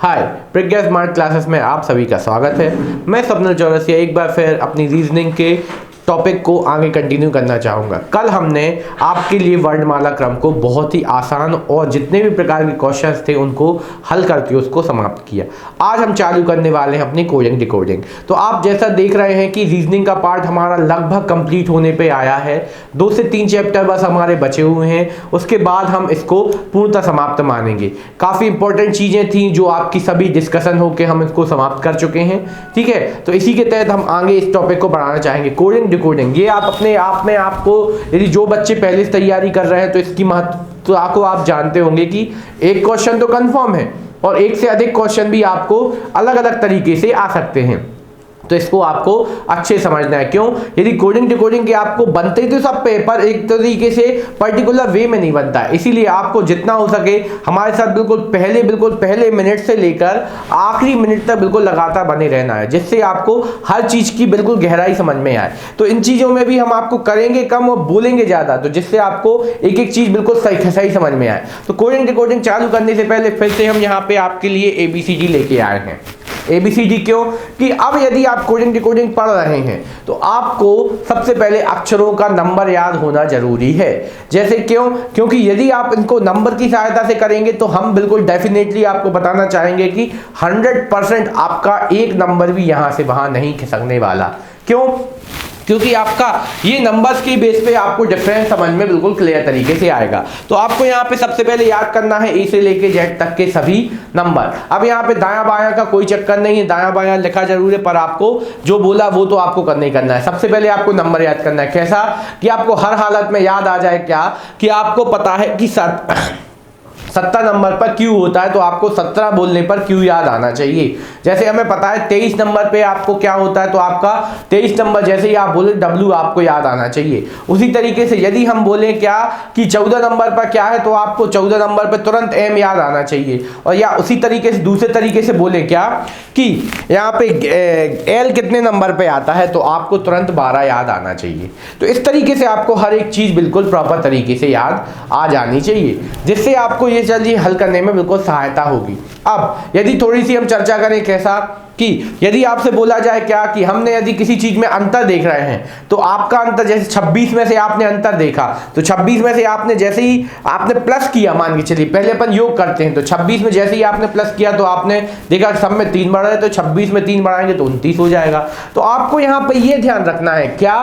हाय, प्रज्ञा smart classes में आप सभी का स्वागत है। मैं स्वप्निल चौरसिया एक बार फिर अपनी रीजनिंग के टॉपिक को आगे कंटिन्यू करना चाहूँगा। कल हमने आपके लिए वर्णमाला क्रम को बहुत ही आसान और जितने भी प्रकार के क्वेश्चंस थे उनको हल करके उसको समाप्त किया। आज हम चालू करने वाले हैं अपनी कोडिंग डिकोडिंग। तो आप जैसा देख रहे हैं कि रीजनिंग का पार्ट हमारा लगभग कंप्लीट होने पे आया है। 2 से 3 चैप्टर बस हमारे बचे हुए हैं, उसके बाद हम इसको पूर्णतः समाप्त मानेंगे। काफ़ी इंपॉर्टेंट चीज़ें थी जो आपकी सभी डिस्कशन होकर हम इसको समाप्त कर चुके हैं। ठीक है, तो इसी के तहत हम आगे इस टॉपिक को बढ़ाना चाहेंगे। कोडिंग डिकोडिंग ये आप अपने आप में आपको, यदि जो बच्चे पहले से तैयारी कर रहे हैं तो इसकी महत्वता को आप जानते होंगे कि एक क्वेश्चन तो कंफर्म है और एक से अधिक क्वेश्चन भी आपको अलग अलग तरीके से आ सकते हैं। तो इसको आपको अच्छे समझना है। क्यों? यदि कोडिंग डिकोडिंग के आपको बनते ही तो सब पेपर एक तरीके से पर्टिकुलर वे में नहीं बनता है, इसीलिए आपको जितना हो सके हमारे साथ बिल्कुल पहले मिनट से लेकर आखिरी मिनट तक बिल्कुल लगातार बने रहना है, जिससे आपको हर चीज़ की बिल्कुल गहराई समझ में आए। तो इन चीज़ों में भी हम आपको करेंगे कम और बोलेंगे ज़्यादा, तो जिससे आपको एक एक चीज़ बिल्कुल सही समझ में आए। तो कोडिंग डिकोडिंग चालू करने से पहले फिर से हम यहाँ पे आपके लिए ABCD लेके आए हैं। ABCD क्यों? कि अब यदि आप कोडिंग डिकोडिंग पढ़ रहे हैं तो आपको सबसे पहले अक्षरों का नंबर याद होना जरूरी है। जैसे क्यों? क्योंकि यदि आप इनको नंबर की सहायता से करेंगे तो हम बिल्कुल डेफिनेटली आपको बताना चाहेंगे कि 100% आपका एक नंबर भी यहां से वहां नहीं खिसकने वाला। क्यों? क्योंकि आपका ये नंबर्स के बेस पे आपको डिफरेंस समझ में बिल्कुल क्लियर तरीके से आएगा। तो आपको यहाँ पे सबसे पहले याद करना है A से लेके Z तक के सभी नंबर। अब यहाँ पे दायां बायां का कोई चक्कर नहीं है, दायां बायां लिखा जरूर है, पर आपको जो बोला वो तो आपको करना ही करना है। सबसे पहले आपको नंबर याद करना है। कैसा? कि आपको हर हालत में याद आ जाए क्या कि आपको पता है कि 17 नंबर पर Q होता है, तो आपको 17 बोलने पर Q याद आना चाहिए। जैसे हमें पता है 23 नंबर पे आपको क्या होता है, तो आपका 23 नंबर जैसे ही आप बोले W आपको याद आना चाहिए। उसी तरीके से यदि हम बोले क्या कि 14 नंबर पर क्या है, तो आपको 14 नंबर पर तुरंत M याद आना चाहिए। और या उसी तरीके से दूसरे तरीके से बोले क्या कि यहाँ पे L कितने नंबर पे आता है, तो आपको तुरंत 12 याद आना चाहिए। तो इस तरीके से आपको हर एक चीज़ बिल्कुल प्रॉपर तरीके से याद आ जानी चाहिए, जिससे आपको ये चीज़ हल करने में बिल्कुल सहायता होगी। अब यदि थोड़ी सी हम चर्चा करें कैसा कि यदि आपसे बोला जाए क्या कि हमने यदि किसी चीज में अंतर देख रहे हैं, तो आपका अंतर जैसे 26 में से आपने अंतर देखा, तो 26 में से आपने जैसे ही आपने प्लस किया, मान के चलिए पहले अपन योग करते हैं, तो 26 में जैसे ही आपने प्लस किया तो आपने देखा सब में 3 बढ़ रहे, तो 26 में 3 बढ़ाएंगे तो 29 हो जाएगा। तो आपको यहाँ पे ये ध्यान रखना है क्या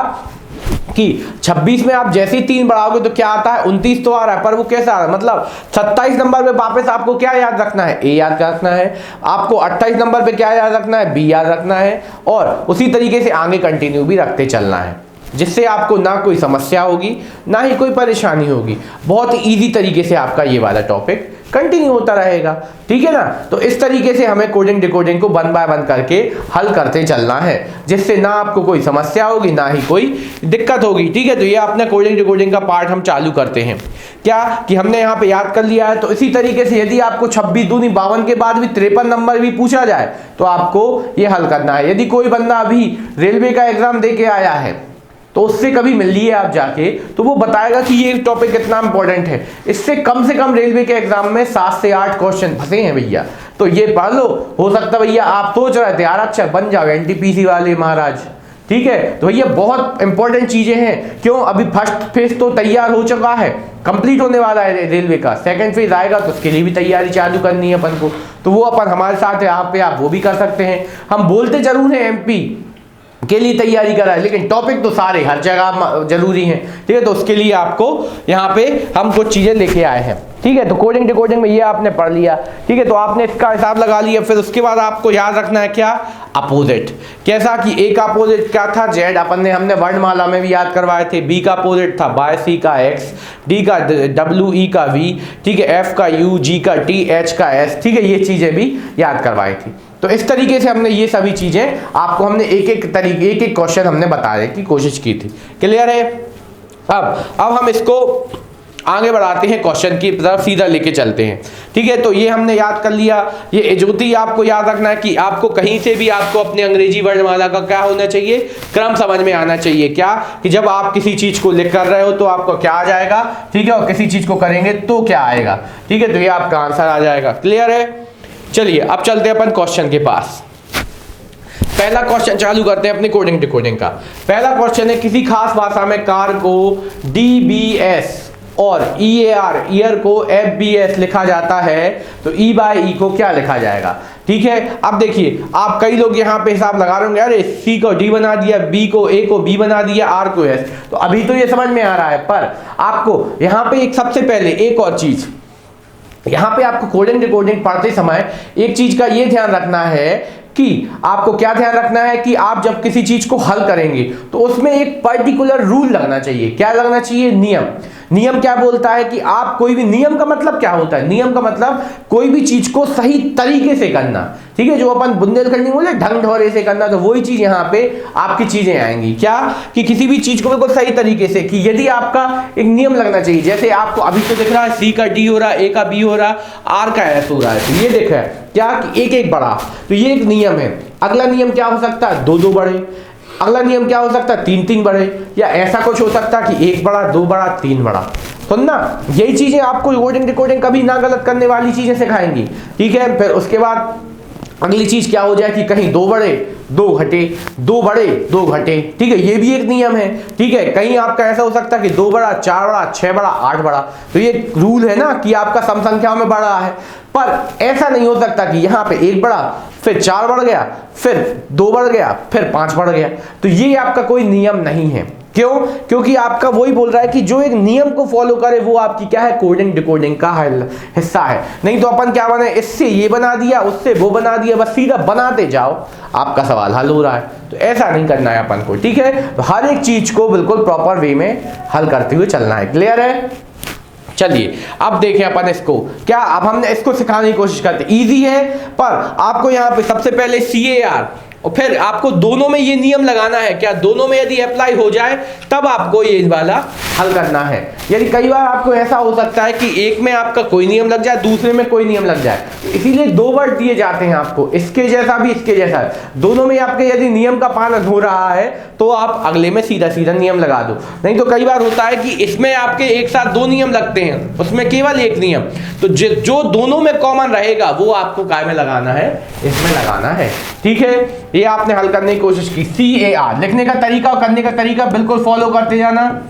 कि 26 में आप जैसे ही 3 बढ़ाओगे तो क्या आता है, 29 तो आ रहा है, पर वो कैसा आ रहा है, मतलब 27 नंबर पे वापस आपको क्या याद रखना है, A याद रखना है। आपको 28 नंबर पे क्या याद रखना है, B याद रखना है। और उसी तरीके से आगे कंटिन्यू भी रखते चलना है, जिससे आपको ना कोई समस्या होगी ना ही कोई परेशानी होगी। बहुत ही ईजी तरीके से आपका ये वाला टॉपिक कंटिन्यू होता रहेगा। ठीक है ना? तो इस तरीके से हमें कोडिंग डिकोडिंग को 1 बाय 1 करके हल करते चलना है, जिससे ना आपको कोई समस्या होगी ना ही कोई दिक्कत होगी। ठीक है, तो ये अपना कोडिंग डिकोडिंग का पार्ट हम चालू करते हैं। क्या कि हमने यहाँ पे याद कर लिया है। तो इसी तरीके से यदि आपको 26 दूनी 52 के बाद भी 53 नंबर भी पूछा जाए तो आपको ये हल करना है। यदि कोई बंदा अभी रेलवे का एग्जाम दे के आया है तो उससे कभी मिल लिए आप जाके, तो वो बताएगा कि ये टॉपिक कितना इंपॉर्टेंट है। इससे कम रेलवे के एग्जाम में 7 से 8 क्वेश्चन फंसे हैं भैया, तो ये पढ़ लो। हो सकता है भैया आप सोच रहे थे यार अच्छा बन जाओ NTPC वाले महाराज। ठीक है, तो भैया बहुत इंपॉर्टेंट चीजें हैं। क्यों? अभी फर्स्ट फेज तो तैयार हो चुका है, कंप्लीट होने वाला है रेलवे का। सेकंड फेज आएगा तो उसके लिए भी तैयारी चालू करनी है अपन को, तो वो अपन हमारे साथ है यहाँ पे, आप वो भी कर सकते हैं। हम बोलते जरूर हैं MP के लिए तैयारी करा है, लेकिन टॉपिक तो सारे हर जगह जरूरी हैं। ठीक है, तो उसके लिए आपको यहाँ पे हम कुछ चीजें लेके आए हैं। ठीक है, तो कोडिंग डिकोडिंग में ये आपने पढ़ लिया। ठीक है, तो आपने इसका हिसाब लगा लिया। फिर उसके बाद आपको याद रखना है क्या, अपोजिट। कैसा कि A का अपोजिट क्या था, Z। अपन ने हमने वर्णमाला में भी याद करवाए थे। B का अपोजिट था बाय C का X, D का W, E का V, ठीक है, F का U, G का T, H का S। ठीक है, ये चीजें भी याद करवाई थी। तो इस तरीके से हमने ये सभी चीजें आपको हमने एक एक क्वेश्चन हमने बताने की कोशिश की थी। क्लियर है? अब हम इसको आगे बढ़ाते हैं, क्वेश्चन की तरफ सीधा लेके चलते हैं। ठीक है, तो ये हमने याद कर लिया। ये ज्योति आपको याद रखना है कि आपको कहीं से भी आपको अपने अंग्रेजी वर्णमाला का क्या होना चाहिए, क्रम समझ में आना चाहिए। क्या कि जब आप किसी चीज को लिख कर रहे हो तो आपको क्या आ जाएगा, ठीक है, और किसी चीज को करेंगे तो क्या आएगा। ठीक है, तो ये आपका आंसर आ जाएगा। क्लियर है? चलिए अब चलते हैं अपन क्वेश्चन के पास। पहला क्वेश्चन चालू करते हैं अपने कोडिंग डिकोडिंग का। पहला क्वेश्चन है, किसी खास भाषा में कार को DBS और EAR ईयर को FBS लिखा जाता है, तो E बाय E को क्या लिखा जाएगा? ठीक है, अब देखिए आप कई लोग यहाँ पे हिसाब लगा रहे होंगे, अरे C को D बना दिया, B को A को B बना दिया, R को S। तो अभी तो ये समझ में आ रहा है, पर आपको यहाँ पे एक सबसे पहले एक और चीज, यहाँ पे आपको कोडिंग डिकोडिंग पढ़ते समय एक चीज का ये ध्यान रखना है कि आपको क्या ध्यान रखना है कि आप जब किसी चीज को हल करेंगे तो उसमें एक पर्टिकुलर रूल लगना चाहिए। क्या लगना चाहिए? नियम। नियम क्या बोलता है कि आप कोई भी, नियम का मतलब क्या होता है? नियम का मतलब कोई भी चीज को सही तरीके से करना। ठीक है, जो अपन बुंदेलखंडी बोले ढंग ढोरे से करना, तो वही चीज यहाँ पे आपकी चीजें आएंगी। क्या कि किसी भी चीज को बिल्कुल सही तरीके से, कि यदि आपका एक नियम लगना चाहिए, जैसे आपको अभी तो दिख रहा है C का D हो रहा है, A का B हो रहा है, R का S हो रहा है, तो ये देख रहा है क्या कि एक एक बड़ा, तो ये एक नियम है। अगला नियम क्या हो सकता है? दो दो बड़े। अगला नियम क्या हो सकता है? तीन तीन बड़े, या ऐसा कुछ हो सकता है कि एक बड़ा, दो बड़ा, तीन बड़ा। तो ना यही चीजें आपको कोडिंग डिकोडिंग कभी ना गलत करने वाली चीजें सिखाएंगी। ठीक है, फिर उसके बाद अगली चीज क्या हो जाए कि कहीं दो बड़े दो घटे, दो बड़े दो घटे। ठीक है, ये भी एक नियम है। ठीक है, कहीं आपका ऐसा हो सकता है कि दो बड़ा, चार बड़ा, छह बड़ा, आठ बड़ा, तो ये रूल है ना कि आपका सम संख्याओं में बढ़ रहा है। पर ऐसा नहीं हो सकता कि यहाँ पे एक बड़ा, फिर चार बढ़ गया, फिर दो बढ़ गया, फिर पांच बढ़ गया। तो ये आपका कोई नियम नहीं है। क्यों? क्योंकि आपका वही बोल रहा है कि जो एक नियम को फॉलो करे वो आपकी क्या है? कोडिंग डिकोडिंग का हिस्सा है। नहीं तो अपन क्या बने, इससे ये बना दिया, उससे वो बना दिया, बस सीधा बनाते जाओ, आपका सवाल हल हो रहा है। तो ऐसा नहीं करना है अपन को। ठीक है, तो हर एक चीज को बिल्कुल प्रॉपर वे में हल करते हुए चलना है। क्लियर है? चलिए अब देखें अपन इसको, क्या अब हमने इसको सिखाने की कोशिश करते। इजी है, पर आपको यहाँ पे सबसे पहले CAR और फिर आपको दोनों में ये नियम लगाना है। क्या? दोनों में यदि अप्लाई हो जाए तब आपको ये वाला हल करना है। यदि कई बार आपको ऐसा हो सकता है कि एक में आपका कोई नियम लग जाए, दूसरे में कोई नियम लग जाए, तो इसीलिए दो वर्ड दिए जाते हैं आपको, इसके जैसा भी इसके जैसा। दोनों में आपके यदि नियम का पालन हो रहा है तो आप अगले में सीधा सीधा नियम लगा दो। नहीं तो कई बार होता है कि इसमें आपके एक साथ दो नियम लगते हैं, उसमें केवल एक नियम, तो जो दोनों में कॉमन रहेगा वो आपको काय में लगाना है? इसमें लगाना है। ठीक है, ये आपने हल करने की कोशिश की। CAR लिखने का तरीका और करने का तरीका बिल्कुल फॉलो करते जाना।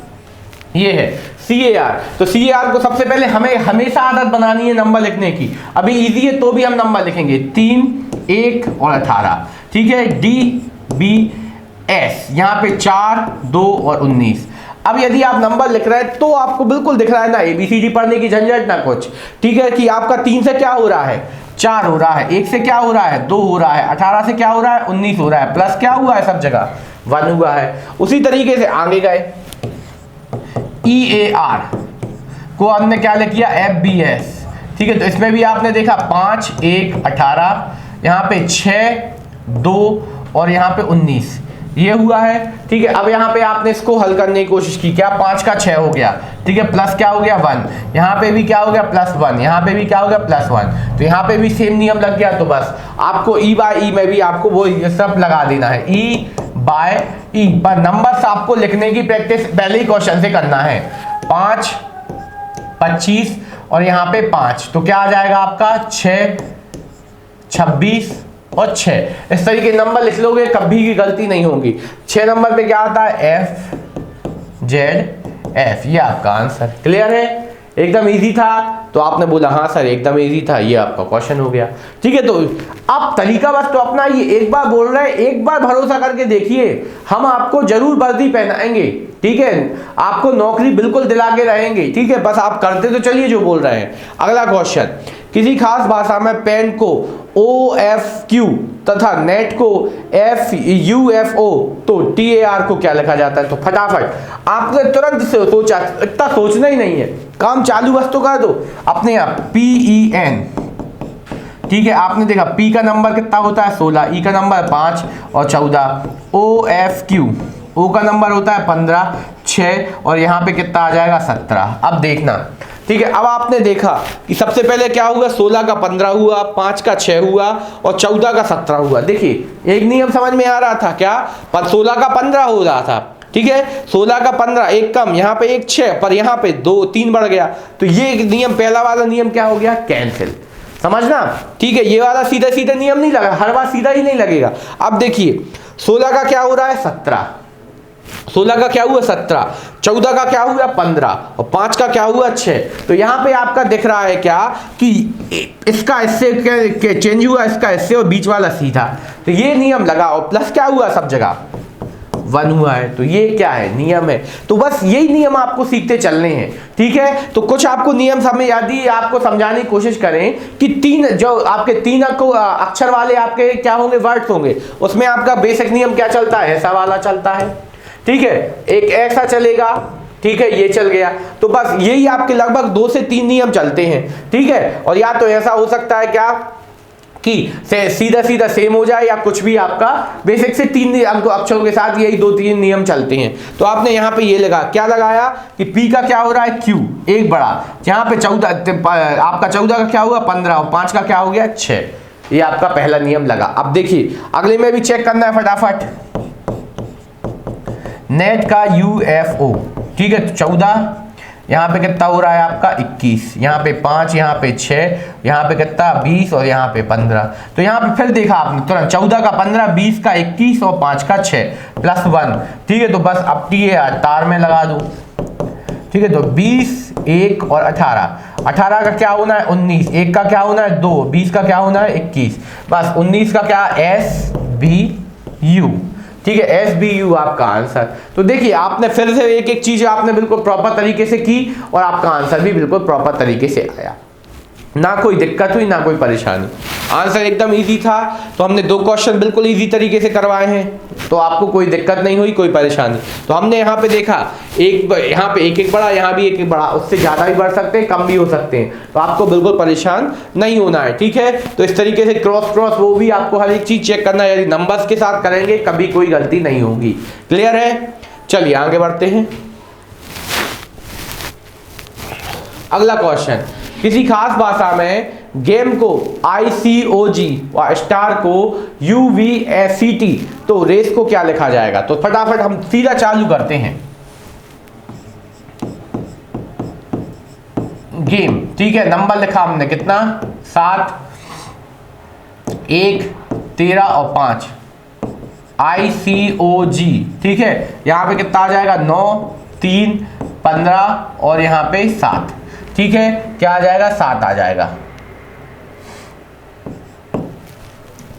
ये है CAR। तो CAR को सबसे पहले हमें हमेशा आदत बनानी है नंबर लिखने की। अभी इजी है तो भी हम नंबर लिखेंगे 3, 1 और 18। ठीक है, DBS यहाँ पे 4, 2 और 19। अब यदि आप नंबर लिख रहे हैं तो आपको बिल्कुल दिख रहा है ना, ABCD पढ़ने की झंझट ना कुछ। ठीक है, कि आपका 3 से क्या हो रहा है? 4 हो रहा है, 1 से क्या हो रहा है? 2 हो रहा है, 18 से क्या हो रहा है? 19 हो रहा है, प्लस क्या हुआ है? सब जगह 1 हुआ है। उसी तरीके से आगे गए, EAR को हमने क्या लिख किया? FBS। ठीक है, तो इसमें भी आपने देखा 5, 1, 18, यहाँ पे 6, 2 और यहाँ पे 19 ये हुआ है। ठीक है, अब यहाँ पे आपने इसको हल करने की कोशिश की। क्या? 5 का 6 हो गया। ठीक है, प्लस क्या हो गया? 1। यहाँ पे भी क्या हो गया? प्लस 1। यहाँ पे भी क्या हो गया? प्लस 1। तो यहाँ पे भी सेम नियम लग गया। तो बस आपको E बाय E में भी आपको वो सब लगा देना है, E बाय E। पर नंबर्स आपको लिखने की प्रैक्टिस पहले ही क्वेश्चन से करना है। 5, 25 और यहाँ पे 5, तो क्या आ जाएगा आपका? 6, 26 और 6। इस तरीके नंबर लिख लोगे, कभी की गलती नहीं होगी। 6 नंबर पे क्या आता है? FZF। ये आपका आंसर। क्लियर है? एकदम इजी था। तो आपने बोला हाँ सर एकदम इजी था, ये आपका क्वेश्चन हो गया। ठीक है, तो आप तरीका बस तो अपना ये एक बार बोल रहे हैं, एक बार भरोसा करके देखिए, हम आपको जरूर वर्दी पहनाएंगे। ठीक है, आपको नौकरी बिल्कुल दिला के रहेंगे। ठीक है, बस आप करते तो चलिए जो बोल रहे हैं। अगला क्वेश्चन, किसी खास भाषा में पेन को OFQ तथा नेट को FUFO तो TAR को क्या लिखा जाता है? तो फटाफट आपने तुरंत से सोचा, इतना सोचना ही नहीं है, काम चालू बस तो कर दो अपने आप। PEN। ठीक है, आपने देखा P का नंबर कितना होता है? 16, E का नंबर 5 और 14, OFQ O का नंबर होता है 15, 6 और यहाँ पे कितना आ जाएगा? 17। अब देखना, ठीक है, अब आपने देखा कि सबसे पहले क्या हुआ? 16 का 15 हुआ, 5 का 6 हुआ और 14 का 17 हुआ। देखिए एक नियम समझ में आ रहा था क्या? पर 16 का 15 हो रहा था। ठीक है, 16 का 15, एक कम, यहाँ पे एक 6, पर यहाँ पे 2, 3 बढ़ गया। तो ये नियम, पहला वाला नियम क्या हो गया? कैंसिल। समझना, ठीक है। ये वाला सीधा सीधा नियम नहीं लगा, हर बार सीधा ही नहीं लगेगा। अब देखिए 16 का क्या हो रहा है 17, 16 का क्या हुआ 17, 14 का क्या हुआ 15 और 5 का क्या हुआ 6। तो यहाँ पे आपका दिख रहा है क्या कि इसका इससे चेंज हुआ, इसका इससे और बीच वाला सीधा, तो ये नियम लगा। और प्लस क्या हुआ सब जगह 1 हुआ है, तो ये क्या है नियम है। तो बस यही नियम आपको सीखते चलने हैं, ठीक है। तो कुछ आपको नियम समझ यदि आपको समझाने की कोशिश करें कि 3 जो आपके 3 अक्षर वाले आपके क्या होंगे वर्ड्स होंगे, उसमें आपका बेसिक नियम क्या चलता है, ऐसा वाला चलता है, ठीक है। एक ऐसा चलेगा, ठीक है, ये चल गया। तो बस यही आपके लगभग 2 से 3 नियम चलते हैं, ठीक है। और या तो ऐसा हो सकता है क्या कि सीधा सीधा सेम हो जाए, या कुछ भी आपका बेसिक से 3 अक्षरों के साथ यही 2-3 नियम चलते हैं। तो आपने यहाँ पे ये लगा क्या लगाया कि P का क्या हो रहा है Q एक बड़ा, यहाँ पे 14 आपका 14 का क्या हुआ 15 और 5 का क्या हो गया 6, ये आपका पहला नियम लगा। अब देखिए अगले में भी चेक करना है फटाफट, नेट का UFO, ठीक है। 14 यहाँ पे कितना हो रहा है आपका 21, यहाँ पे 5, यहाँ पे 6, यहाँ पे कितना 20 और यहाँ पे 15। तो यहाँ पे फिर देखा आपने तुरंत 14 का 15, 20 का 21 और 5 का 6 प्लस 1, ठीक है। तो बस अब तार में लगा दो, ठीक है। तो 20, 1 और 18, 18 का क्या होना है 19, 1 का क्या होना है 2, 20 का क्या होना है 21, बस 19 का क्या SBU, ठीक है, SBU आपका आंसर। तो देखिए आपने फिर से एक एक चीज आपने बिल्कुल प्रॉपर तरीके से की और आपका आंसर भी बिल्कुल प्रॉपर तरीके से आया, ना कोई दिक्कत हुई ना कोई परेशानी, आंसर एकदम इजी था। तो हमने 2 क्वेश्चन बिल्कुल इजी तरीके से करवाए हैं, तो आपको कोई दिक्कत नहीं हुई, कोई परेशानी। तो हमने यहाँ पे देखा यहाँ पे एक बड़ा, यहाँ भी एक बड़ा, उससे ज़्यादा भी बढ़ सकते हैं, कम भी हो सकते हैं, तो आपको बिल्कुल परेशान नहीं होना है, ठीक है। तो इस तरीके से क्रॉस वो भी आपको हर एक चीज़ चेक करना है, यदि नंबर्स के साथ करेंगे कभी कोई गलती नहीं होगी। क्लियर है, चलिए आगे बढ़ते हैं। अगला क्वेश्चन, किसी खास भाषा में गेम को ICOG और स्टार को UVACT, तो रेस को क्या लिखा जाएगा। तो फटाफट हम सीधा चालू करते हैं। गेम, ठीक है, नंबर लिखा हमने कितना 7, 1, 13 और 5 ICOG, ठीक है। यहाँ पे कितना आ जाएगा 9, 3, 15 और यहाँ पे 7, ठीक है। क्या आ जाएगा 7 आ जाएगा।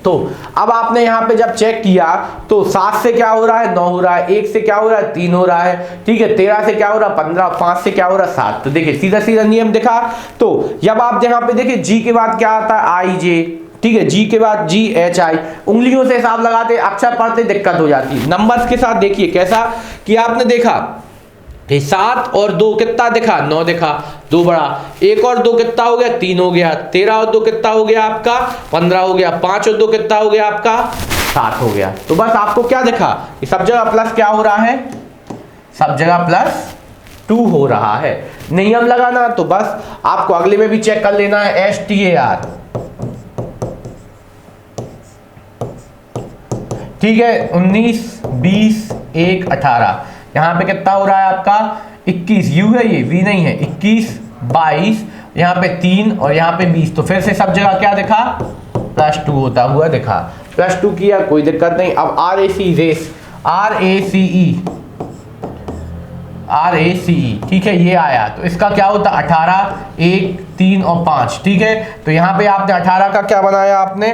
तो अब आपने यहाँ पे जब चेक किया तो 7 से क्या हो रहा है 9 हो रहा है, 1 से क्या हो रहा है 3 हो रहा है, ठीक है, 13 से क्या हो रहा है 15, 5 से क्या हो रहा है 7। तो देखिए सीधा सीधा नियम दिखा। तो जब आप यहाँ पे देखिए G के बाद क्या आता है IJ, ठीक है, G के बाद GHI, उंगलियों से हिसाब लगाते अक्षर पढ़ते दिक्कत हो जाती है। नंबर्स के साथ देखिए कैसा कि आपने देखा 7 और 2 कितना दिखा 9 दिखा, 2 बड़ा, 1 और 2 कितना हो गया 3 हो गया, 13 और 2 कितना हो गया आपका 15 हो गया, 5 और 2 कितना हो गया आपका 7 हो गया। तो बस आपको क्या दिखा कि सब जगह प्लस क्या हो रहा है, सब जगह +2 हो रहा है। नियम लगाना तो बस आपको अगले में भी चेक कर लेना है STAR, ठीक है। 19, 20, 1, 18, यहाँ पे कितना हो रहा है आपका 21, U है ये V नहीं है, 21, 22, यहाँ पे 3 और यहाँ पे 20। तो फिर से सब जगह क्या दिखा +2 होता हुआ दिखा, +2 किया कोई दिक्कत नहीं। अब RACE, ठीक है, ये आया तो इसका क्या होता 18, 1, 3 और 5, ठीक है। तो यहाँ पे आपने 18 का क्या बनाया आपने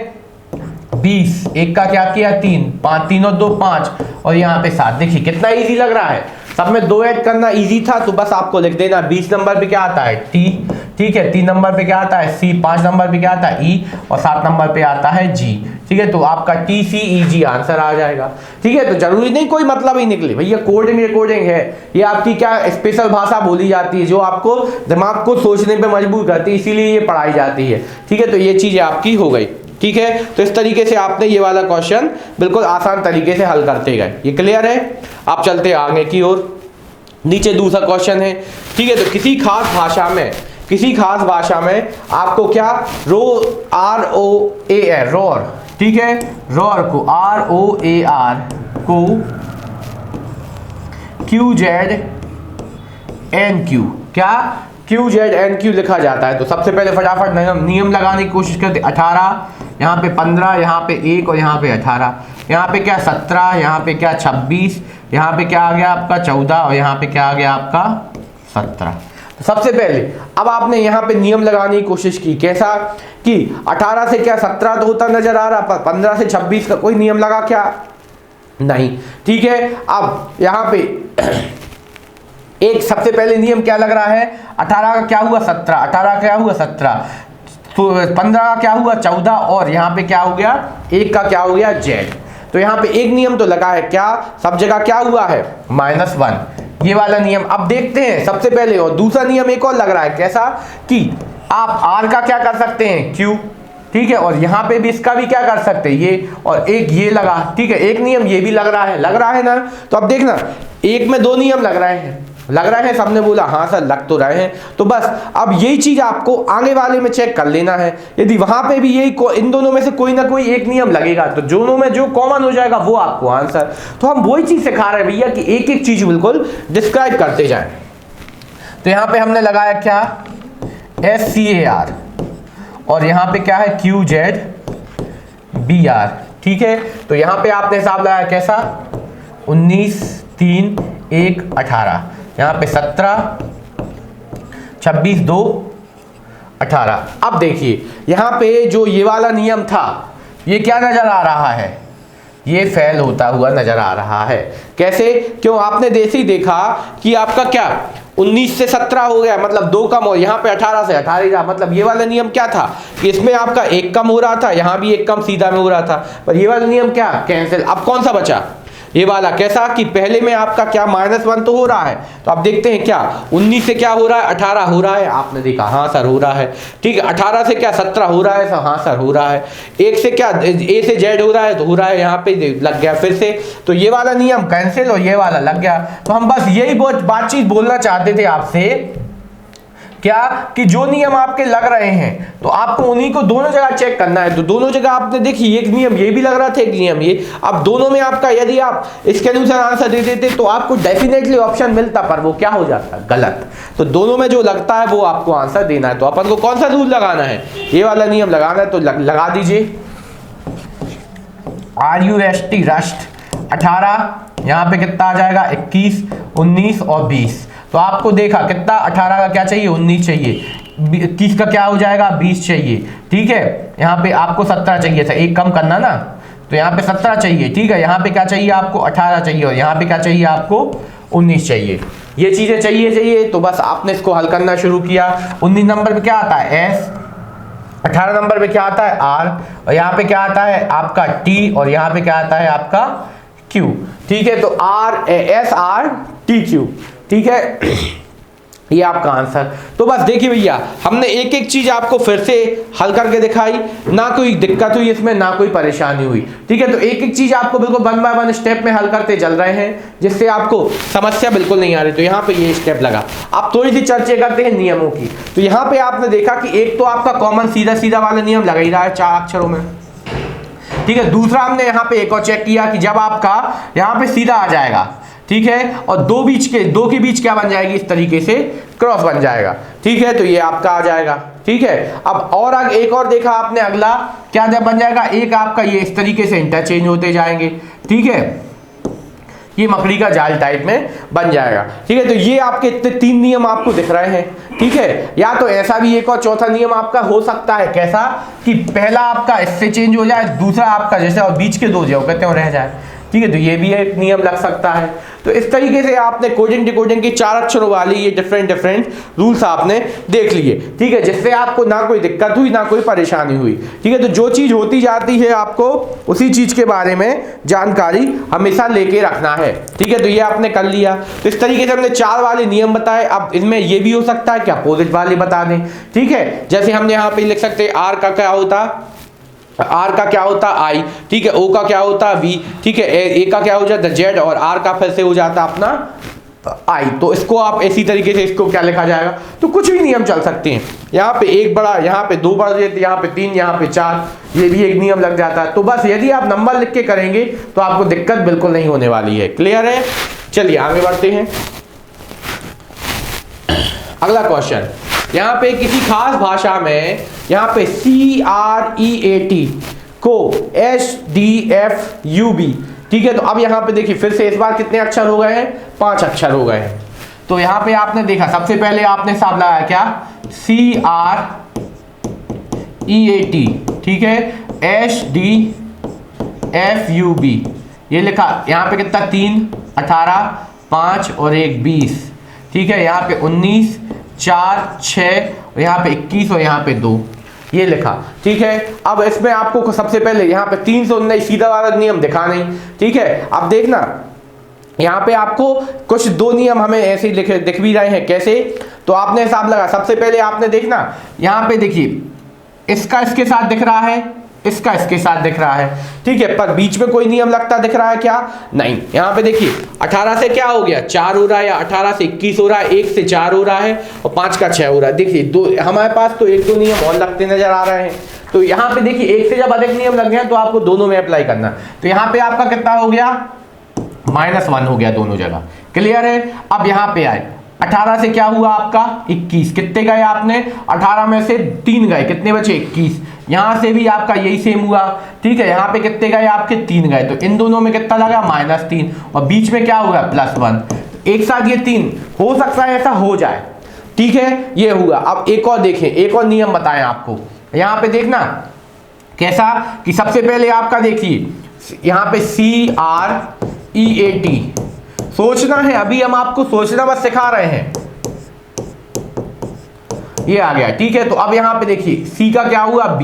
20, 1 का क्या किया 3, 5, 3 और 2 5 और यहाँ पे 7। देखिए कितना इजी लग रहा है, सब में 2 ऐड करना इजी था। तो बस आपको लिख देना 20 नंबर पे क्या आता है T, ठीक है, 3 नंबर पे क्या आता है C, 5 नंबर पे क्या आता है E और 7 नंबर पे आता है G, ठीक है। तो आपका TCEG आंसर आ जाएगा, ठीक है। तो जरूरी नहीं कोई मतलब ही निकले भैया, कोडिंग रिकॉर्डिंग है, ये आपकी क्या स्पेशल भाषा बोली जाती है जो आपको दिमाग को सोचने पे मजबूर करती है, इसीलिए ये पढ़ाई जाती है, ठीक है। तो ये चीजें आपकी हो गई, ठीक है। तो इस तरीके से आपने ये वाला क्वेश्चन बिल्कुल आसान तरीके से हल करते गए, ये क्लियर है। आप चलते आगे की ओर, नीचे दूसरा क्वेश्चन है, ठीक है। तो किसी खास भाषा में आपको क्या ROAR, ठीक है, रोर को ROAR को QZNQ, क्या क्यू जेड एन क्यू लिखा जाता है। तो सबसे पहले फटाफट नियम लगाने की कोशिश करते। 18, यहाँ पे 15, यहाँ पे 1 और यहाँ पे 18, यहाँ पे क्या 17, यहाँ पे क्या 26, यहाँ पे क्या आ गया आपका 14 और यहाँ पे क्या आ गया आपका 17। तो सबसे पहले अब आपने यहाँ पे नियम लगाने की कोशिश की, कैसा कि 18 से क्या 17 तो होता नजर आ रहा, 15 से 26 का कोई नियम लगा क्या? नहीं। ठीक है, अब यहाँ पे एक सबसे पहले नियम क्या लग रहा है, 18 का क्या हुआ 17, 18 का क्या हुआ 17, तो 15 का क्या हुआ 14 और यहाँ पे क्या हो गया 1 का क्या हो गया जेड। तो यहाँ पे एक नियम तो लगा है, क्या सब जगह क्या हुआ है -1, ये वाला नियम। अब देखते हैं सबसे पहले, और दूसरा नियम एक और लग रहा है, कैसा कि आप r का क्या कर सकते हैं q, ठीक है, और यहाँ पे भी इसका भी क्या कर सकते हैं ये, और एक ये लगा, ठीक है, एक नियम ये भी लग रहा है ना। तो अब देखना, एक में दो नियम लग रहे हैं सबने बोला हाँ सर लग तो रहे हैं। तो बस अब यही चीज आपको आगे वाले में चेक कर लेना है, यदि वहां पे भी यही इन दोनों में से कोई ना कोई एक नियम लगेगा तो दोनों में जो कॉमन हो जाएगा वो आपको आंसर। तो हम वही चीज सिखा रहे हैं भैया कि एक एक चीज बिल्कुल डिस्क्राइब करते जाए। तो यहाँ पे हमने लगाया क्या SCAR और यहाँ पे क्या है QZBR, ठीक है। तो यहाँ पे आपने हिसाब लगाया कैसा 19, 3, 1, 18, यहाँ पे 17, 26, 2, 18। अब देखिए यहाँ पे जो ये वाला नियम था ये क्या नजर आ रहा है, ये फेल होता हुआ नजर आ रहा है। कैसे? क्यों? आपने ही देखा कि आपका क्या 19 से 17 हो गया, मतलब 2 कम, और यहाँ पे 18 से 18 रहा, मतलब ये वाला नियम क्या था कि इसमें आपका 1 कम हो रहा था, यहाँ भी 1 कम सीधा में हो रहा था, पर ये वाला नियम क्या कैंसिल। अब कौन सा बचा ये वाला, कैसा कि पहले में आपका क्या -1 तो हो रहा है। तो आप देखते हैं क्या 19 से क्या हो रहा है 18 हो रहा है, आपने देखा हाँ सर हो रहा है, ठीक है। 18 से क्या 17 हो रहा है सर, हाँ सर हो रहा है। 1 से क्या A से Z हो रहा है तो हो रहा है, यहाँ पे लग गया फिर से। तो ये वाला नियम कैंसिल और ये वाला लग गया। तो हम बस यही बातचीत बोलना चाहते थे आपसे, क्या कि जो नियम आपके लग रहे हैं तो आपको उन्हीं को दोनों जगह चेक करना है। तो दोनों जगह आपने देखी एक नियम ये भी लग रहा था, एक नियम ये, अब दोनों में आपका यदि आप इसके अनुसार आंसर दे देते तो आपको डेफिनेटली ऑप्शन मिलता, पर वो क्या हो जाता गलत। तो दोनों में जो लगता है वो आपको आंसर देना है। तो अपन को कौन सा रूल लगाना है, ये वाला नियम लगाना है। तो लगा दीजिए RUST रस्ट 18, यहाँ पे कितना आ जाएगा 21, 19 और 20। तो आपको देखा कितना 18 का क्या चाहिए 19 चाहिए, 21 का क्या हो जाएगा 20 चाहिए, ठीक है। यहाँ पे आपको 17 चाहिए था, एक कम करना ना, तो यहाँ पे 17 चाहिए, ठीक है। यहाँ पे क्या चाहिए आपको 18 चाहिए और यहाँ पे क्या चाहिए आपको 19 चाहिए। ये चीजें चाहिए। तो बस आपने इसको हल करना शुरू किया। 19 नंबर पे क्या आता है S, 18 नंबर पे क्या आता है R, और यहाँ पे क्या आता है आपका T और यहाँ पे क्या आता है आपका Q, ठीक है। तो SRTQ, ठीक है, ये आपका आंसर। तो बस देखिए भैया हमने एक एक चीज आपको फिर से हल करके दिखाई, ना कोई दिक्कत हुई इसमें, ना कोई परेशानी हुई, ठीक है। तो एक एक चीज आपको बिल्कुल 1 बाय 1 स्टेप में हल करते चल रहे हैं, जिससे आपको समस्या बिल्कुल नहीं आ रही। तो यहाँ पे ये स्टेप लगा। अब थोड़ी सी चर्चा करते हैं नियमों की। तो यहाँ पे आपने देखा कि एक तो आपका कॉमन सीधा वाला नियम लगा ही रहा है 4 अक्षरों में, ठीक है। दूसरा हमने यहाँ पे एक और चेक किया कि जब आपका यहाँ पे सीधा आ जाएगा, ठीक है, और दो के बीच क्या बन जाएगी इस तरीके से क्रॉस बन जाएगा, ठीक है। तो ये आपका आ जाएगा, ठीक है। अब और आगे एक और देखा आपने, अगला क्या जब बन जाएगा, एक आपका ये इस तरीके से इंटरचेंज होते जाएंगे, ठीक है, ये मकड़ी का जाल टाइप में बन जाएगा, ठीक है। तो ये आपके इतने 3 नियम आपको दिख रहे हैं, ठीक है। या तो ऐसा भी एक और चौथा नियम आपका हो सकता है, कैसा कि पहला आपका इससे चेंज हो जाए, दूसरा आपका जैसे और बीच के 2 जो कहते हैं रह जाए, ठीक है। तो ये भी एक नियम लग सकता है। तो इस तरीके से आपने कोडिंग डिकोडिंग की 4 अक्षरों वाली ये डिफरेंट रूल्स आपने देख लिए, ठीक है, जिससे आपको ना कोई दिक्कत हुई ना कोई परेशानी हुई, ठीक है। तो जो चीज होती जाती है आपको उसी चीज के बारे में जानकारी हमेशा लेके रखना है, ठीक है। तो ये आपने कर लिया। तो इस तरीके से हमने 4 वाले नियम बताए। अब इसमें ये भी हो सकता है कि अपोजिट वाले बता दें, ठीक है। जैसे हमने यहाँ पे लिख सकते हैं R का क्या होता, R का क्या होता I, ठीक है, O का क्या होता V, ठीक है, A का क्या हो जाता Z और R का फिर से हो जाता अपना I। तो इसको आप इसी तरीके से इसको क्या लिखा जाएगा, तो कुछ भी नियम चल सकते हैं। यहाँ पे 1 बड़ा, यहाँ पे 2 बड़ा, यहाँ पे 3, यहाँ पे 4, ये भी एक नियम लग जाता है। तो बस यदि आप नंबर लिख के करेंगे तो आपको दिक्कत बिल्कुल नहीं होने वाली है। क्लियर है? चलिए आगे बढ़ते हैं। अगला क्वेश्चन, यहाँ पे किसी खास भाषा में यहाँ पे CREAT को HDFUB, ठीक है। तो अब यहाँ पे देखिए फिर से इस बार कितने अक्षर हो गए हैं, 5 अक्षर हो गए हैं। तो यहाँ पे आपने देखा सबसे पहले आपने हिसाब लगाया क्या, CREAT, ठीक है, HDFUB, ये लिखा। यहाँ पे कितना 3, 18, 5 और 1 20, ठीक है। यहाँ पे 19, 4, 6 और यहाँ पे 21 और यहाँ पे 2, ये लिखा, ठीक है। अब इसमें आपको सबसे पहले यहाँ पे 319 सीधा वाला नियम दिखा नहीं, ठीक है। अब देखना यहाँ पे आपको कुछ 2 नियम हमें ऐसे ही दिख भी रहे हैं, कैसे, तो आपने हिसाब लगा। सबसे पहले आपने देखना यहाँ पे देखिए, इसका इसके साथ दिख रहा है, इसका इसके साथ दिख रहा है, ठीक है, पर बीच में कोई नियम लगता दिख रहा है क्या, नहीं। यहाँ पे देखिए 18 से क्या हो गया 4 हो रहा है, या 18 से 21 हो रहा है, 1 से 4 हो रहा है और 5 का 6 हो रहा है। देखिए दो हमारे पास तो 1-2 नियम और लगते नजर आ रहे हैं। तो यहाँ पे देखिए 1 से जब अधिक नियम लग गए तो आपको दोनों में अप्लाई करना। तो यहाँ पे आपका कितना हो गया, -1 हो गया दोनों जगह, क्लियर है। अब यहाँ पे आए 18 से क्या हुआ आपका 21, कितने गए आपने, 18 में से 3 गए, कितने बचे 21। यहाँ से भी आपका यही सेम हुआ, ठीक है। यहाँ पे कितने गए आपके 3 गए, तो इन दोनों में कितना लगा -3 और बीच में क्या होगा +1। एक साथ ये 3 हो सकता है, ऐसा हो जाए, ठीक है, ये हुआ। अब एक और देखें, एक और नियम बताएं आपको। यहाँ पे देखना कैसा कि सबसे पहले आपका देखिए यहाँ पे CREAT, सोचना है, अभी हम आपको सोचना बस सिखा रहे हैं, ये आ गया, ठीक है। तो अब यहाँ पे देखिए C का क्या हुआ B,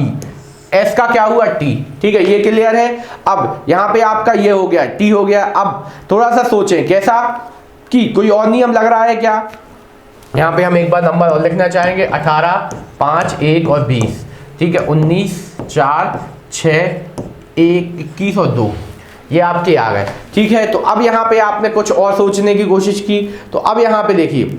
S का क्या हुआ T, ठीक है, ये क्लियर है। अब यहाँ पे आपका ये हो गया T हो गया। अब थोड़ा सा सोचें कैसा कि कोई और नियम लग रहा है क्या। यहाँ पे हम एक बार नंबर और लिखना चाहेंगे, 18, 5, 1 और 20, ठीक है, 19, 4, 6, 1, 21 और 2, ये आपके आ गए, ठीक है। तो अब यहाँ पे आपने कुछ और सोचने की कोशिश की, तो अब यहाँ पे देखिए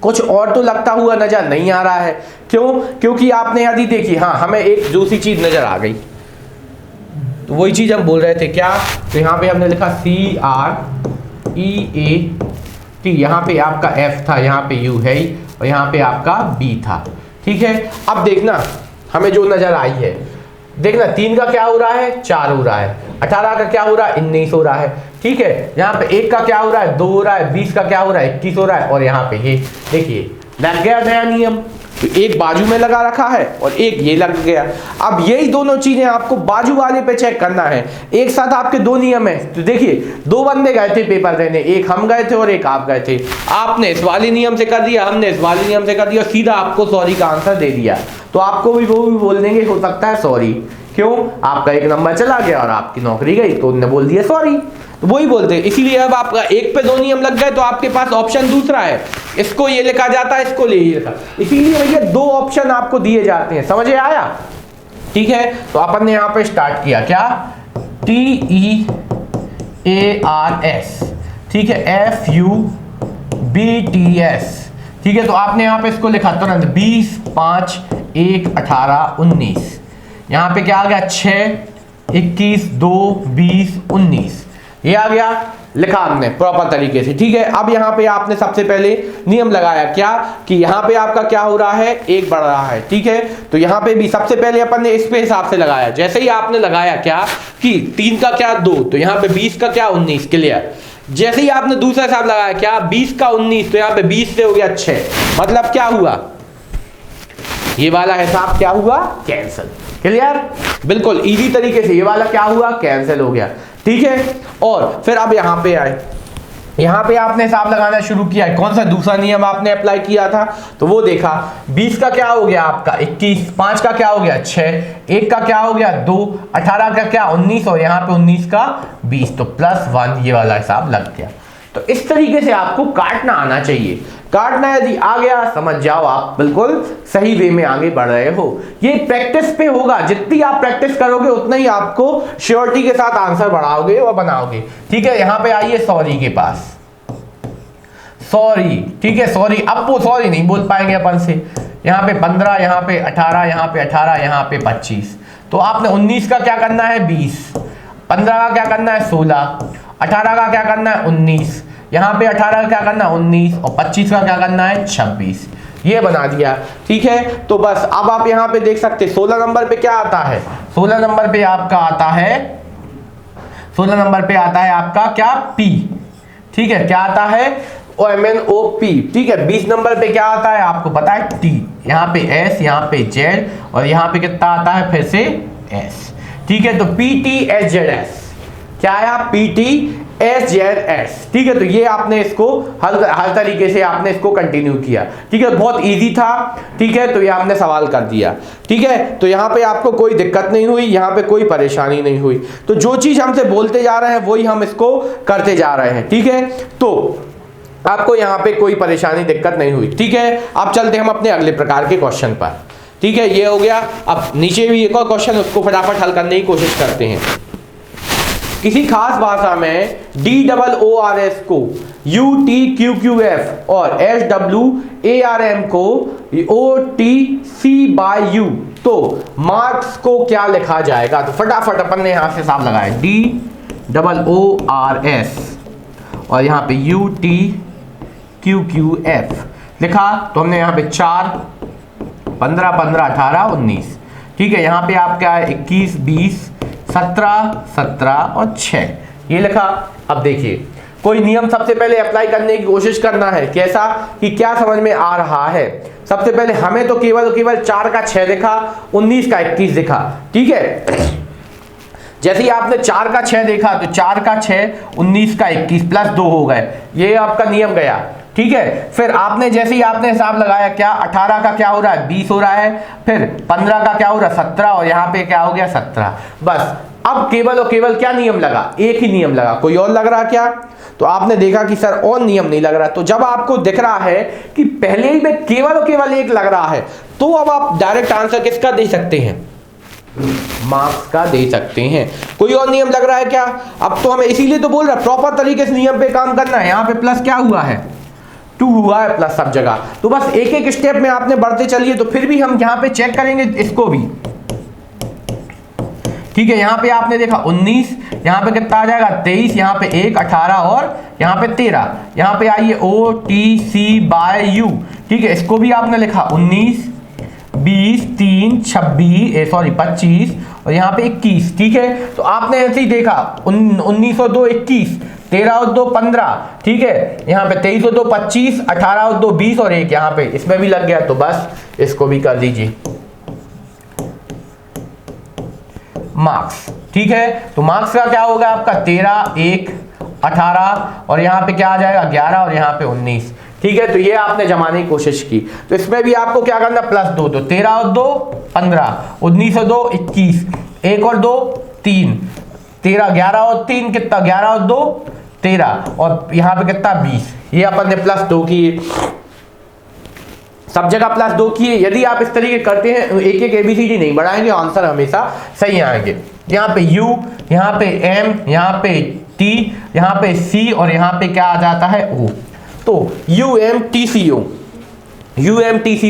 कुछ और तो लगता हुआ नजर नहीं आ रहा है, क्यों, क्योंकि आपने यदि देखी, हाँ हमें एक दूसरी चीज नजर आ गई, तो वही चीज हम बोल रहे थे क्या। तो यहाँ पे हमने लिखा CREAT, यहाँ पे आपका F था, यहाँ पे U है और यहाँ पे आपका B था, ठीक है। अब देखना हमें जो नजर आई है, देखना 3 का क्या हो रहा है 4 हो रहा है, 18 का क्या हो रहा है 19 हो रहा है, ठीक है। यहाँ पे 1 का क्या हो रहा है 2 हो रहा है, 20 का क्या हो रहा है 21 हो रहा है, और यहाँ पे ये देखिए लग गया नया नियम। तो एक बाजू में लगा रखा है और एक ये लग गया। अब यही दोनों चीजें आपको बाजू वाले पे चेक करना है। एक साथ आपके 2 नियम है, तो देखिए 2 बंदे गए थे पेपर देने, एक हम गए थे और एक आप गए थे। आपने इस वाले नियम से कर दिया, हमने इस वाले नियम से कर दिया, सीधा आपको सॉरी का आंसर दे दिया। तो आपको भी वो भी बोल देंगे हो सकता है सॉरी, क्यों, आपका 1 नंबर चला गया और आपकी नौकरी गई, तो उन्होंने बोल दिया सॉरी। तो वही बोलते हैं, इसीलिए अब आपका 1 पे 2 नियम लग गए तो आपके पास ऑप्शन दूसरा है, इसको ये लिखा जाता है, इसको ये लिखा, इसीलिए भैया 2 ऑप्शन आपको दिए जाते हैं, समझ आया, ठीक है। तो अपन ने यहाँ पे स्टार्ट किया क्या, TEARS, ठीक है, FUBTS, ठीक है। तो आपने यहाँ पे इसको लिखा तुरंत 20, 5, 1, 18, 19, यहाँ पे क्या आ गया 6, 21, 2, 20, 19, ये आ गया, लिखा हमने प्रॉपर तरीके से, ठीक है। अब यहाँ पे आपने सबसे पहले नियम लगाया क्या कि यहाँ पे आपका क्या हो रहा है 1 बढ़ रहा है, ठीक है। तो यहाँ पे भी सबसे पहले अपन ने इस पे हिसाब से लगाया, जैसे ही आपने लगाया क्या कि 3 का क्या 2, तो यहाँ पे 20 का क्या 19, क्लियर। जैसे ही आपने दूसरा हिसाब लगाया क्या 20 का 19, तो यहाँ पे 20 से हो गया 6, मतलब क्या हुआ, ये वाला हिसाब क्या हुआ कैंसिल, क्लियर, बिल्कुल इजी तरीके से ये वाला क्या हुआ कैंसिल हो गया, ठीक है। और फिर अब यहाँ पे आए, यहाँ पे आपने हिसाब लगाना शुरू किया है, कौन सा दूसरा नियम आपने अप्लाई किया था, तो वो देखा 20 का क्या हो गया आपका 21, 5 का क्या हो गया 6, 1 का क्या हो गया 2, 18 का क्या 19 और यहाँ पे 19 का 20, तो +1 ये वाला हिसाब लग गया। तो इस तरीके से आपको काटना आना चाहिए, काटना यदि आ गया समझ जाओ आप बिल्कुल सही वे में आगे बढ़ रहे हो। ये प्रैक्टिस पे होगा, जितनी आप प्रैक्टिस करोगे उतना ही आपको श्योरिटी के साथ आंसर बढ़ाओगे और बनाओगे, ठीक है। यहाँ पे आइए सॉरी के पास, सॉरी, ठीक है, सॉरी, अब वो सॉरी नहीं बोल पाएंगे अपन से, यहाँ पे 15, यहाँ पे 18, यहाँ पे 18, यहाँ पे 25, तो आपने 19 का क्या करना है 20, 15 का क्या करना है 16, 18 का क्या करना है 19, यहाँ पे 18 का क्या करना है 19 और 25 का क्या करना है 26, ये बना दिया। ठीक है, तो बस अब आप यहाँ पे देख सकते 16 नंबर पे क्या आता है, 16 नंबर पे आपका आता है, 16 नंबर पे आता है आपका क्या P। ठीक है, क्या आता है MNOP। ठीक है, 20 नंबर पे क्या आता है आपको पता है T, यहाँ पे S, यहाँ पे Z और यहाँ पे कितना आता है फिर से S। ठीक है, तो PTSZS क्या आया PTSZS। ठीक है, तो ये आपने इसको हर तरीके से आपने इसको कंटिन्यू किया। ठीक है, बहुत इजी था। ठीक है, तो ये आपने सवाल कर दिया। ठीक है, तो यहाँ पे आपको कोई दिक्कत नहीं हुई, यहाँ पे कोई परेशानी नहीं हुई। तो जो चीज हमसे बोलते जा रहे हैं वही हम इसको करते जा रहे हैं। ठीक है, तो आपको यहाँ पे कोई परेशानी दिक्कत नहीं हुई। ठीक है, अब चलते हम अपने अगले प्रकार के क्वेश्चन पर। ठीक है, ये हो गया। अब नीचे भी एक और क्वेश्चन, उसको फटाफट हल करने की कोशिश करते हैं। किसी खास भाषा में DOORS को UTQQF और SWARM को OTC/U, तो मार्क्स को क्या लिखा जाएगा? तो फटाफट अपन ने यहां से हिसाब लगाया, DOORS और यहाँ पे UTQQF लिखा, तो हमने यहाँ पे 4 15 15 18 19। ठीक है, यहाँ पे आपका है 21 20 17 17 और 6, ये लिखा। अब देखिए, कोई नियम सबसे पहले अप्लाई करने की कोशिश करना है, कैसा कि क्या समझ में आ रहा है। सबसे पहले हमें तो केवल 4 का 6 दिखा, 19 का 21 दिखा। ठीक है, जैसे ही आपने 4 का 6 देखा तो 4 का 6 19 का 21 प्लस 2 हो गए, ये आपका नियम गया। ठीक है, फिर आपने जैसे ही आपने हिसाब लगाया, क्या 18 का क्या हो रहा है 20 हो रहा है, फिर 15 का क्या हो रहा है 17 और यहाँ पे क्या हो गया 17। बस अब केवल और केवल क्या नियम लगा, एक ही नियम लगा, कोई और लग रहा क्या? तो आपने देखा कि सर और नियम नहीं लग रहा। तो जब आपको दिख रहा है कि पहले ही में केवल और केवल एक लग रहा है, तो अब आप डायरेक्ट आंसर किसका दे सकते हैं? मार्क्स का दे सकते हैं। कोई और नियम लग रहा है क्या? अब तो हमें इसीलिए तो बोल रहा है प्रॉपर तरीके से नियम पे काम करना है। यहाँ पे प्लस क्या हुआ है 2 हुआ है प्लस सब जगह। तो बस एक एक स्टेप में आपने बढ़ते चलिए, तो फिर भी हम यहाँ पे चेक करेंगे इसको भी। ठीक है, यहाँ पे आपने देखा 19, यहाँ पे कितना आ जाएगा 23, यहाँ पे 1 18 और यहाँ पे 13। यहाँ पे आइए OTC/U। ठीक है, इसको भी आपने लिखा 19 20 3 26 25 और यहाँ पे 21। ठीक है, तो आपने ऐसे ही देखा 19 और 2 21, 13 और 2 15। ठीक है, यहाँ पे 23 और 2 25, 18 और 2 20 और 1 यहाँ पे इसमें भी लग गया। तो बस इसको भी कर दीजिए मार्क्स। ठीक है, तो मार्क्स का क्या होगा आपका 13 1 18 और यहाँ पे क्या आ जाएगा 11 और यहाँ पे 19। ठीक है, तो ये आपने जमाने की कोशिश की। तो इसमें भी आपको क्या करना प्लस 2, तो 13 और 2 15, 19 और 2 21, 1 और 2 3, 13 11 और 3 कितना 11 और 2 13 और यहाँ पे कितना 20। ये अपन ने प्लस 2 किए, सब जगह प्लस 2 किए। यदि आप इस तरीके करते हैं, एक एक ABCD नहीं बढ़ाएंगे, आंसर हमेशा सही आएंगे। यहाँ पे U, यहाँ पे M, यहाँ पे T, यहाँ पे C और यहाँ पे क्या आ जाता है O। तो UMTCO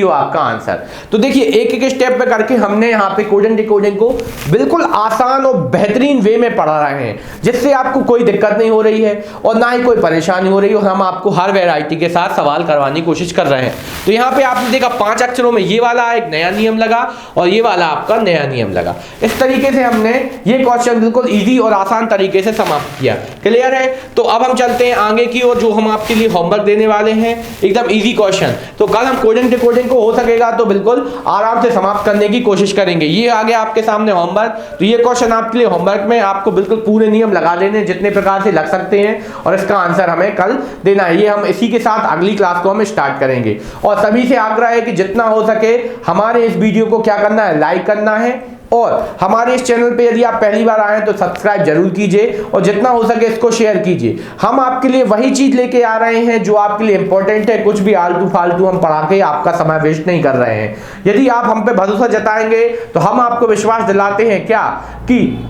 आपका आंसर। तो देखिए एक एक स्टेप पे करके हमने यहाँ पे कोडिंग डिकोडिंग को बिल्कुल आसान और बेहतरीन वे में पढ़ा रहे हैं, जिससे आपको कोई दिक्कत नहीं हो रही है और ना ही कोई परेशानी हो रही है, और हम आपको हर वैरायटी के साथ सवाल करवाने की कोशिश कर रहे हैं। तो यहाँ पे आपने देखा 5 अक्षरों में ये वाला एक नया नियम लगा और ये वाला आपका नया नियम लगा। इस तरीके से हमने ये क्वेश्चन बिल्कुल ईजी और आसान तरीके से समाप्त किया। क्लियर है? तो अब हम चलते हैं आगे की ओर, जो हम आपके लिए होमवर्क देने वाले हैं, एकदम ईजी क्वेश्चन। तो कल कोडिंग डिकोडिंग को हो सकेगा तो बिल्कुल आराम से समाप्त करने की कोशिश करेंगे। ये आ गया आपके सामने होमवर्क। तो ये क्वेश्चन आपके लिए होमवर्क में आपको बिल्कुल पूरे नियम लगा देने जितने प्रकार से लग सकते हैं, और इसका आंसर हमें कल देना है। ये हम इसी के साथ अगली क्लास को हम स्टार्ट करेंगे। और सभी से आग्रह है कि जितना हो सके हमारे इस वीडियो को क्या करना है, लाइक करना है, और हमारे इस चैनल पे यदि आप पहली बार आए हैं तो सब्सक्राइब जरूर कीजिए, और जितना हो सके इसको शेयर कीजिए। हम आपके लिए वही चीज लेके आ रहे हैं जो आपके लिए इंपॉर्टेंट है। कुछ भी आलतू फालतू हम पढ़ा के आपका समय वेस्ट नहीं कर रहे हैं। यदि आप हम पे भरोसा जताएंगे तो हम आपको विश्वास दिलाते हैं क्या कि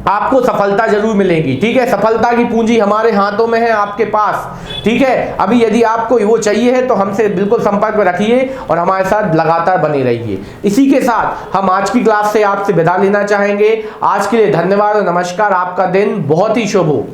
आपको सफलता जरूर मिलेगी। ठीक है, सफलता की पूंजी हमारे हाथों में है, आपके पास। ठीक है, अभी यदि आपको वो चाहिए है तो हमसे बिल्कुल संपर्क में रखिए और हमारे साथ लगातार बने रहिए। इसी के साथ हम आज की क्लास से आपसे विदा लेना चाहेंगे। आज के लिए धन्यवाद और नमस्कार। आपका दिन बहुत ही शुभ हो।